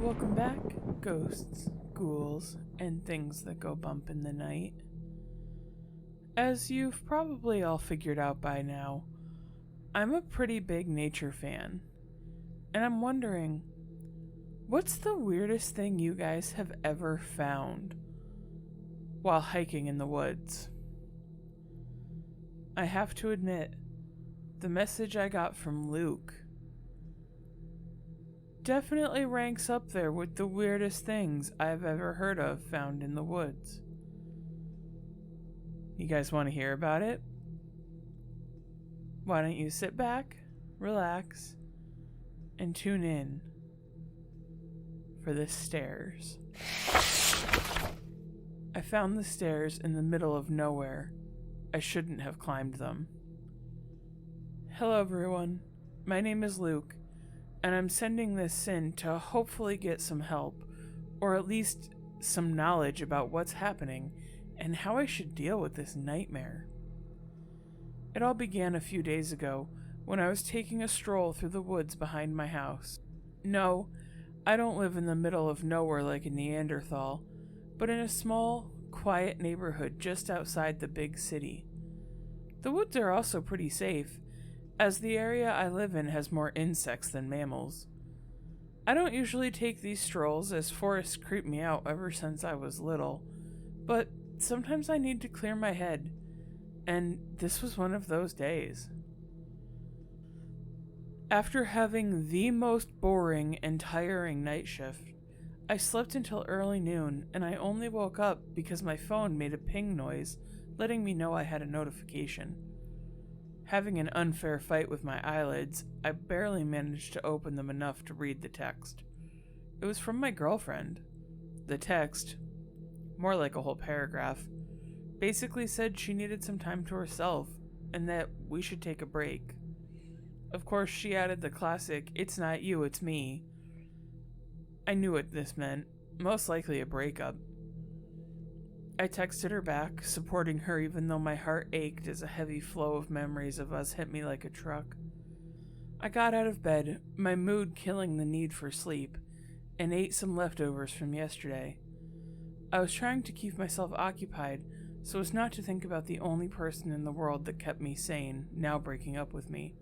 Welcome back, ghosts, ghouls, and things that go bump in the night. As you've probably all figured out by now, I'm a pretty big nature fan, and I'm wondering, what's the weirdest thing you guys have ever found while hiking in the woods? I have to admit, the message I got from Luke definitely ranks up there with the weirdest things I've ever heard of found in the woods. You guys want to hear about it? Why don't you sit back, relax, and tune in for the stairs. I found the stairs in the middle of nowhere. I shouldn't have climbed them. Hello everyone, my name is Luke, and I'm sending this in to hopefully get some help, or at least some knowledge about what's happening and how I should deal with this nightmare. It all began a few days ago when I was taking a stroll through the woods behind my house. No, I don't live in the middle of nowhere like a Neanderthal, but in a small, quiet neighborhood just outside the big city. The woods are also pretty safe, as the area I live in has more insects than mammals. I don't usually take these strolls, as forests creep me out ever since I was little, but sometimes I need to clear my head, and this was one of those days. After having the most boring and tiring night shift, I slept until early noon, and I only woke up because my phone made a ping noise letting me know I had a notification. Having an unfair fight with my eyelids, I barely managed to open them enough to read the text. It was from my girlfriend. The text, more like a whole paragraph, basically said she needed some time to herself and that we should take a break. Of course, she added the classic, "It's not you, it's me." I knew what this meant, most likely a breakup. I texted her back, supporting her even though my heart ached as a heavy flow of memories of us hit me like a truck. I got out of bed, my mood killing the need for sleep, and ate some leftovers from yesterday. I was trying to keep myself occupied so as not to think about the only person in the world that kept me sane, now breaking up with me.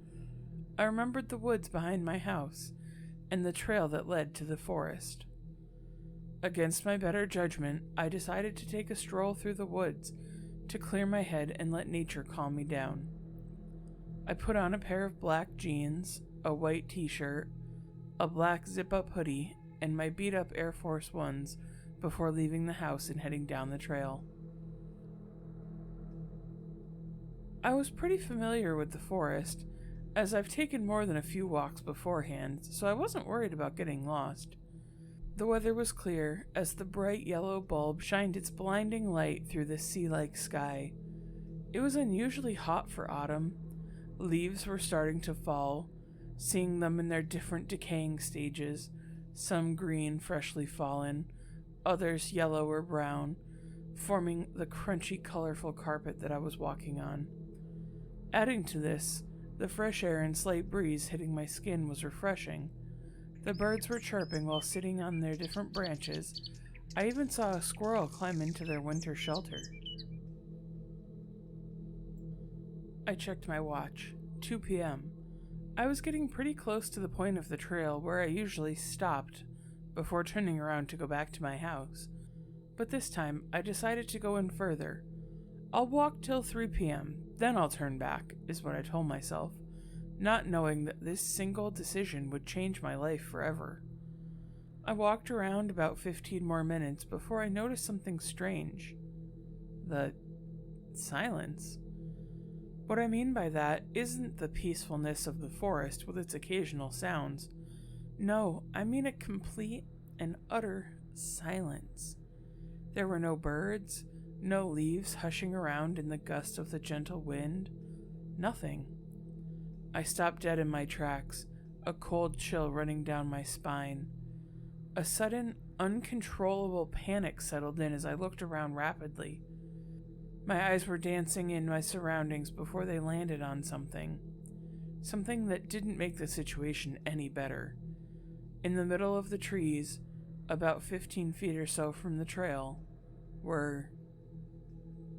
I remembered the woods behind my house, and the trail that led to the forest. Against my better judgment, I decided to take a stroll through the woods to clear my head and let nature calm me down. I put on a pair of black jeans, a white t-shirt, a black zip-up hoodie, and my beat-up Air Force Ones before leaving the house and heading down the trail. I was pretty familiar with the forest, as I've taken more than a few walks beforehand, so I wasn't worried about getting lost. The weather was clear as the bright yellow bulb shined its blinding light through the sea-like sky. It was unusually hot for autumn. Leaves were starting to fall, seeing them in their different decaying stages, some green, freshly fallen, others yellow or brown, forming the crunchy, colorful carpet that I was walking on. Adding to this, the fresh air and slight breeze hitting my skin was refreshing. The birds were chirping while sitting on their different branches. I even saw a squirrel climb into their winter shelter. I checked my watch. 2 p.m. I was getting pretty close to the point of the trail where I usually stopped before turning around to go back to my house. But this time, I decided to go in further. I'll walk till 3 p.m., then I'll turn back, is what I told myself, not knowing that this single decision would change my life forever. I walked around about 15 more minutes before I noticed something strange. The silence. What I mean by that isn't the peacefulness of the forest with its occasional sounds. No, I mean a complete and utter silence. There were no birds, no leaves hushing around in the gust of the gentle wind. Nothing. I stopped dead in my tracks, a cold chill running down my spine. A sudden, uncontrollable panic settled in as I looked around rapidly. My eyes were dancing in my surroundings before they landed on something. Something that didn't make the situation any better. In the middle of the trees, about 15 feet or so from the trail, were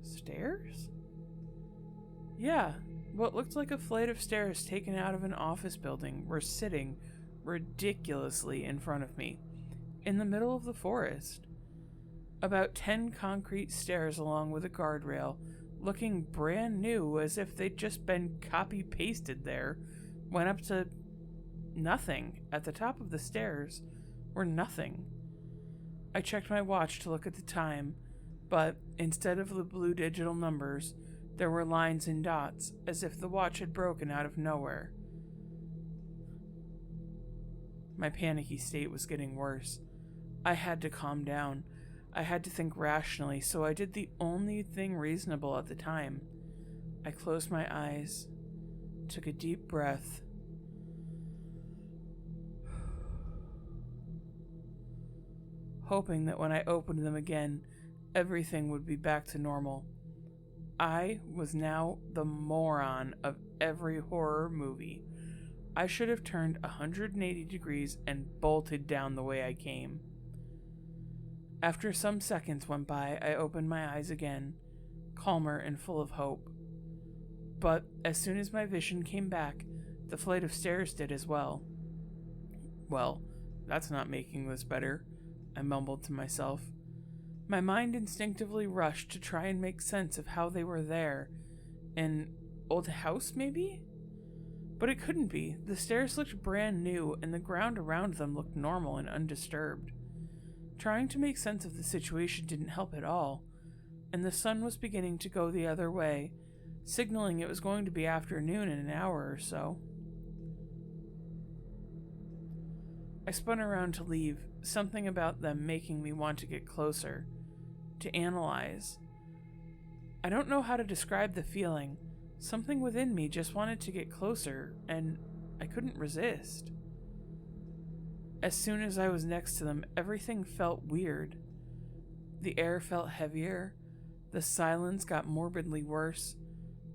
stairs? Yeah, what looked like a flight of stairs taken out of an office building were sitting ridiculously in front of me, in the middle of the forest. About 10 concrete stairs along with a guardrail, looking brand new as if they'd just been copy-pasted there, went up to nothing. At the top of the stairs were nothing. I checked my watch to look at the time, but instead of the blue digital numbers, there were lines and dots, as if the watch had broken out of nowhere. My panicky state was getting worse. I had to calm down. I had to think rationally, so I did the only thing reasonable at the time. I closed my eyes, took a deep breath, hoping that when I opened them again, everything would be back to normal. I was now the moron of every horror movie. I should have turned 180 degrees and bolted down the way I came. After some seconds went by, I opened my eyes again, calmer and full of hope. But as soon as my vision came back, the flight of stairs did as well. Well, that's not making this better, I mumbled to myself. My mind instinctively rushed to try and make sense of how they were there. An old house, maybe? But it couldn't be. The stairs looked brand new, and the ground around them looked normal and undisturbed. Trying to make sense of the situation didn't help at all, and the sun was beginning to go the other way, signaling it was going to be afternoon in an hour or so. I spun around to leave, something about them making me want to get closer, to analyze. I don't know how to describe the feeling. Something within me just wanted to get closer, and I couldn't resist. As soon as I was next to them, everything felt weird. The air felt heavier. The silence got morbidly worse.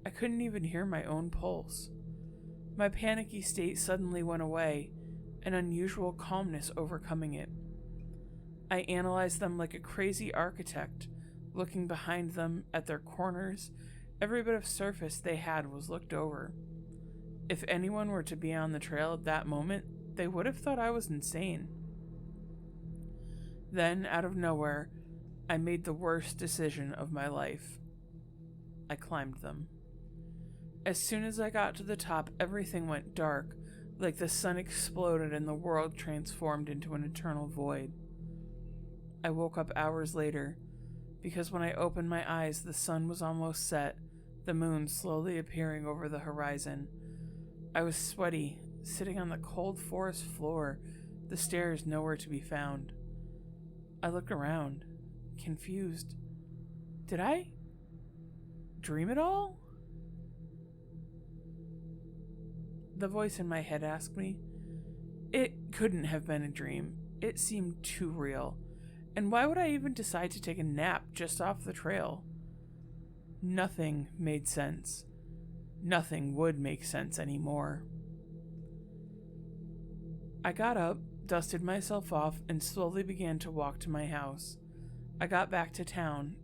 I couldn't even hear my own pulse. My panicky state suddenly went away, an unusual calmness overcoming it. I analyzed them like a crazy architect, looking behind them at their corners. Every bit of surface they had was looked over. If anyone were to be on the trail at that moment, they would have thought I was insane. Then, out of nowhere, I made the worst decision of my life. I climbed them. As soon as I got to the top, everything went dark, like the sun exploded and the world transformed into an eternal void. I woke up hours later, because when I opened my eyes, the sun was almost set, the moon slowly appearing over the horizon. I was sweaty, sitting on the cold forest floor, the stairs nowhere to be found. I looked around, confused. Did I dream it all? The voice in my head asked me. It couldn't have been a dream. It seemed too real. And why would I even decide to take a nap just off the trail? Nothing made sense. Nothing would make sense anymore. I got up, dusted myself off, and slowly began to walk to my house. I got back to town.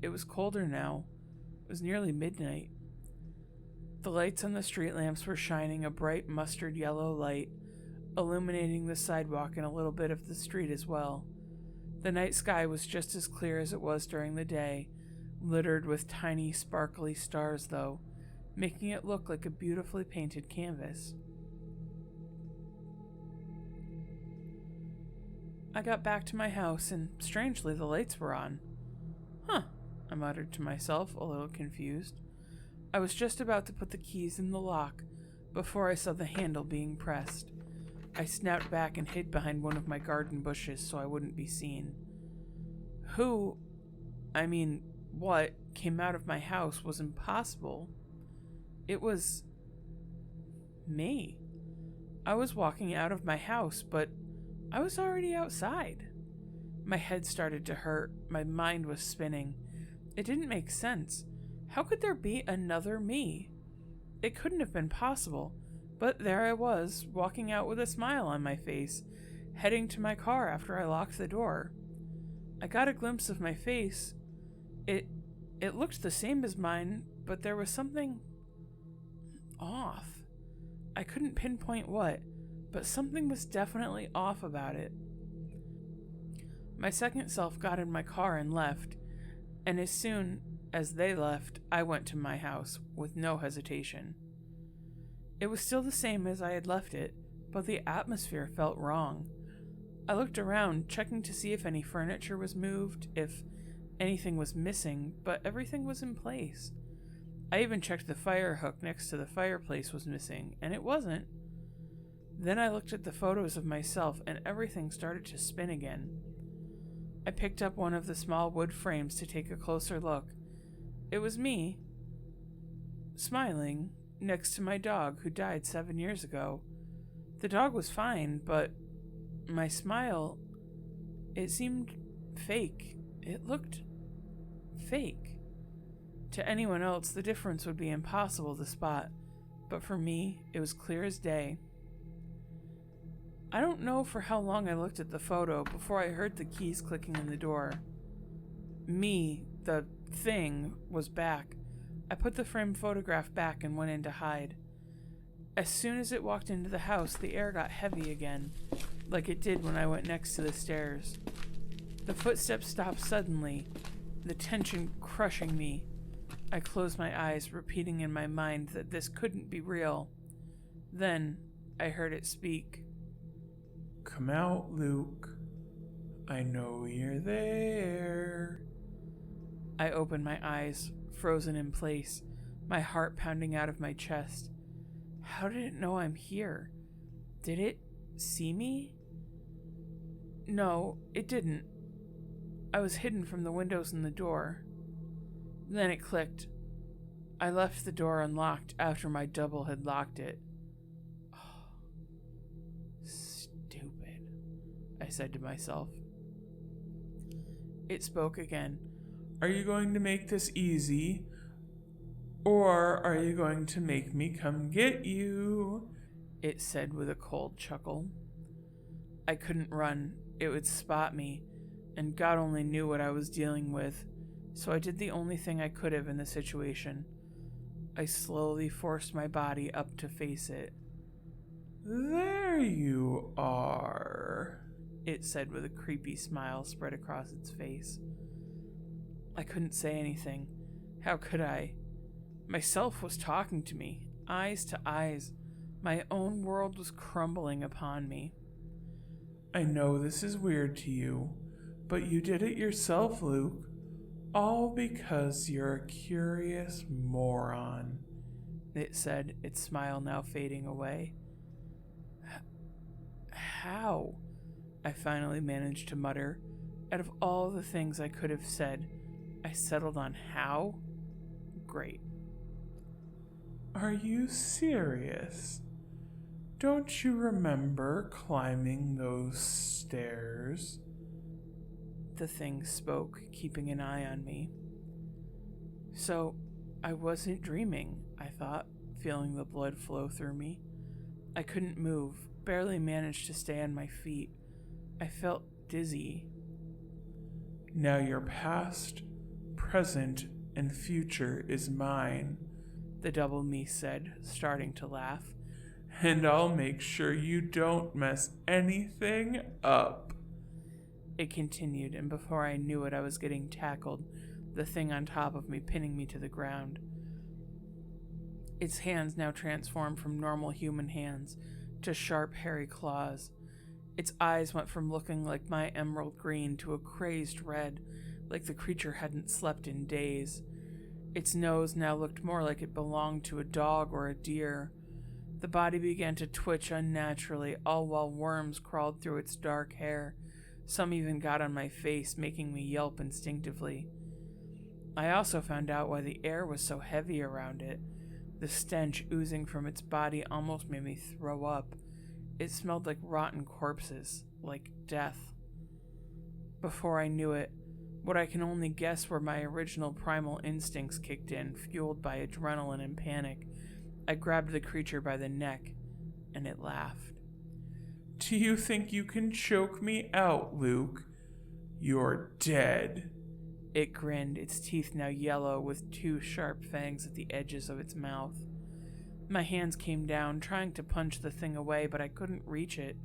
It was colder now. It was nearly midnight. The lights on the street lamps were shining a bright mustard yellow light, illuminating the sidewalk and a little bit of the street as well. The night sky was just as clear as it was during the day, littered with tiny sparkly stars though, making it look like a beautifully painted canvas. I got back to my house and, strangely, the lights were on. Huh, I muttered to myself, a little confused. I was just about to put the keys in the lock before I saw the handle being pressed. I snapped back and hid behind one of my garden bushes so I wouldn't be seen. What came out of my house was impossible. It was me. I was walking out of my house, but I was already outside. My head started to hurt. My mind was spinning. It didn't make sense. How could there be another me? It couldn't have been possible, but there I was, walking out with a smile on my face, heading to my car after I locked the door. I got a glimpse of my face. It looked the same as mine, but there was something off. I couldn't pinpoint what, but something was definitely off about it. My second self got in my car and left, and as soon as they left, I went to my house with no hesitation. It was still the same as I had left it, but the atmosphere felt wrong. I looked around, checking to see if any furniture was moved, if anything was missing, but everything was in place. I even checked the fire hook next to the fireplace was missing, and it wasn't. Then I looked at the photos of myself, and everything started to spin again. I picked up one of the small wood frames to take a closer look. It was me, smiling, next to my dog who died 7 years ago. The dog was fine, but my smile, it seemed fake. It looked fake. To anyone else, the difference would be impossible to spot, but for me, it was clear as day. I don't know for how long I looked at the photo before I heard the keys clicking in the door. Me, the thing, was back. I put the framed photograph back and went in to hide. As soon as it walked into the house, the air got heavy again, like it did when I went next to the stairs. The footsteps stopped suddenly, the tension crushing me. I closed my eyes, repeating in my mind that this couldn't be real. Then I heard it speak. "Come out, Luke. I know you're there." I opened my eyes, frozen in place, my heart pounding out of my chest. How did it know I'm here? Did it see me? No, it didn't. I was hidden from the windows and the door. Then it clicked. I left the door unlocked after my double had locked it. Oh, stupid, I said to myself. It spoke again. "Are you going to make this easy? Or are you going to make me come get you?" It said with a cold chuckle. I couldn't run. It would spot me, and God only knew what I was dealing with, so I did the only thing I could have in the situation. I slowly forced my body up to face it. "There you are," it said with a creepy smile spread across its face. I couldn't say anything. How could I? Myself was talking to me, eyes to eyes. My own world was crumbling upon me. "I know this is weird to you, but you did it yourself, Luke. All because you're a curious moron," it said, its smile now fading away. How? I finally managed to mutter. Out of all the things I could have said, I settled on how? Great. "Are you serious? Don't you remember climbing those stairs?" The thing spoke, keeping an eye on me. So, I wasn't dreaming, I thought, feeling the blood flow through me. I couldn't move, barely managed to stay on my feet. I felt dizzy. "Now your past, present, and future is mine," the double me said, starting to laugh. "And I'll make sure you don't mess anything up." It continued, and before I knew it, I was getting tackled, the thing on top of me pinning me to the ground. Its hands now transformed from normal human hands to sharp, hairy claws. Its eyes went from looking like my emerald green to a crazed red, like the creature hadn't slept in days. Its nose now looked more like it belonged to a dog or a deer. The body began to twitch unnaturally, all while worms crawled through its dark hair. Some even got on my face, making me yelp instinctively. I also found out why the air was so heavy around it. The stench oozing from its body almost made me throw up. It smelled like rotten corpses, like death. Before I knew it, what I can only guess were my original primal instincts kicked in, fueled by adrenaline and panic. I grabbed the creature by the neck, and it laughed. Do you think you can choke me out, Luke? You're dead. It grinned, its teeth now yellow with two sharp fangs at the edges of its mouth. My hands came down, trying to punch the thing away, but I couldn't reach it.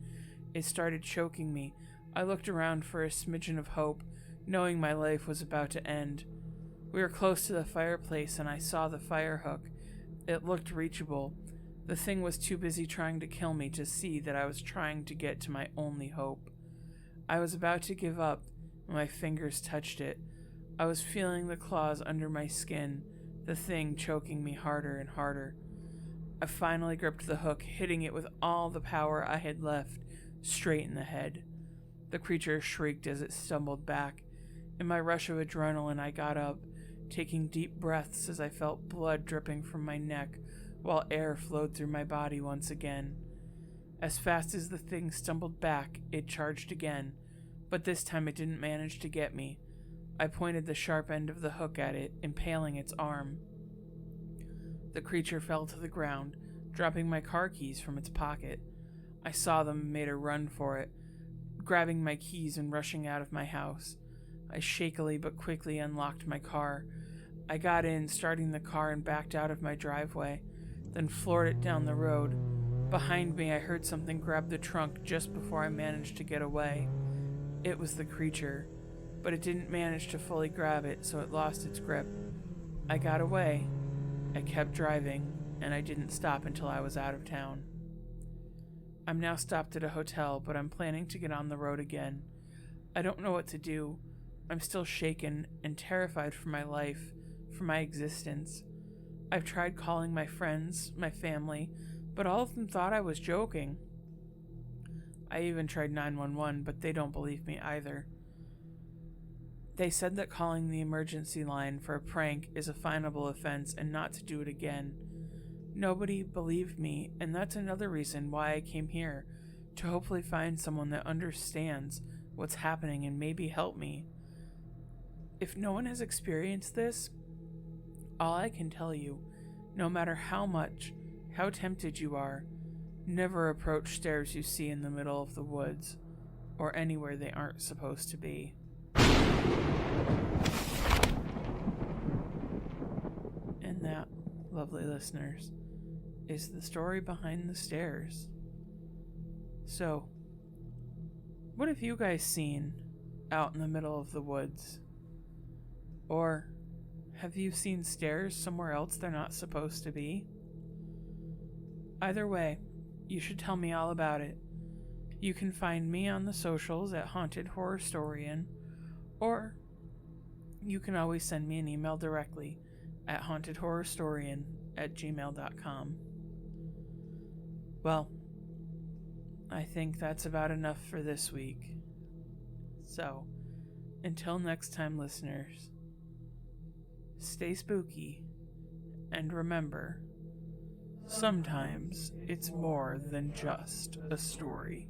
It started choking me. I looked around for a smidgen of hope, knowing my life was about to end. We were close to the fireplace, and I saw the fire hook. It looked reachable. The thing was too busy trying to kill me to see that I was trying to get to my only hope. I was about to give up when my fingers touched it. I was feeling the claws under my skin, the thing choking me harder and harder. I finally gripped the hook, hitting it with all the power I had left, straight in the head. The creature shrieked as it stumbled back. In my rush of adrenaline, I got up, taking deep breaths as I felt blood dripping from my neck, while air flowed through my body once again. As fast as the thing stumbled back, it charged again, but this time it didn't manage to get me. I pointed the sharp end of the hook at it, impaling its arm. The creature fell to the ground, dropping my car keys from its pocket. I saw them and made a run for it, grabbing my keys and rushing out of my house. I shakily but quickly unlocked my car. I got in, starting the car, and backed out of my driveway, then floored it down the road. Behind me, I heard something grab the trunk just before I managed to get away. It was the creature, but it didn't manage to fully grab it, so it lost its grip. I got away. I kept driving, and I didn't stop until I was out of town. I'm now stopped at a hotel, but I'm planning to get on the road again. I don't know what to do. I'm still shaken and terrified for my life, for my existence. I've tried calling my friends, my family, but all of them thought I was joking. I even tried 911, but they don't believe me either. They said that calling the emergency line for a prank is a finable offense and not to do it again. Nobody believed me, and that's another reason why I came here, to hopefully find someone that understands what's happening and maybe help me. If no one has experienced this, all I can tell you, no matter how tempted you are, never approach stairs you see in the middle of the woods, or anywhere they aren't supposed to be. And that, lovely listeners, is the story behind the stairs. So, what have you guys seen out in the middle of the woods? Or have you seen stairs somewhere else they're not supposed to be? Either way, you should tell me all about it. You can find me on the socials at Haunted Horrorstorian, or you can always send me an email directly at hauntedhorrorstorian@gmail.com. Well, I think that's about enough for this week. So, until next time, listeners, stay spooky, and remember, sometimes it's more than just a story.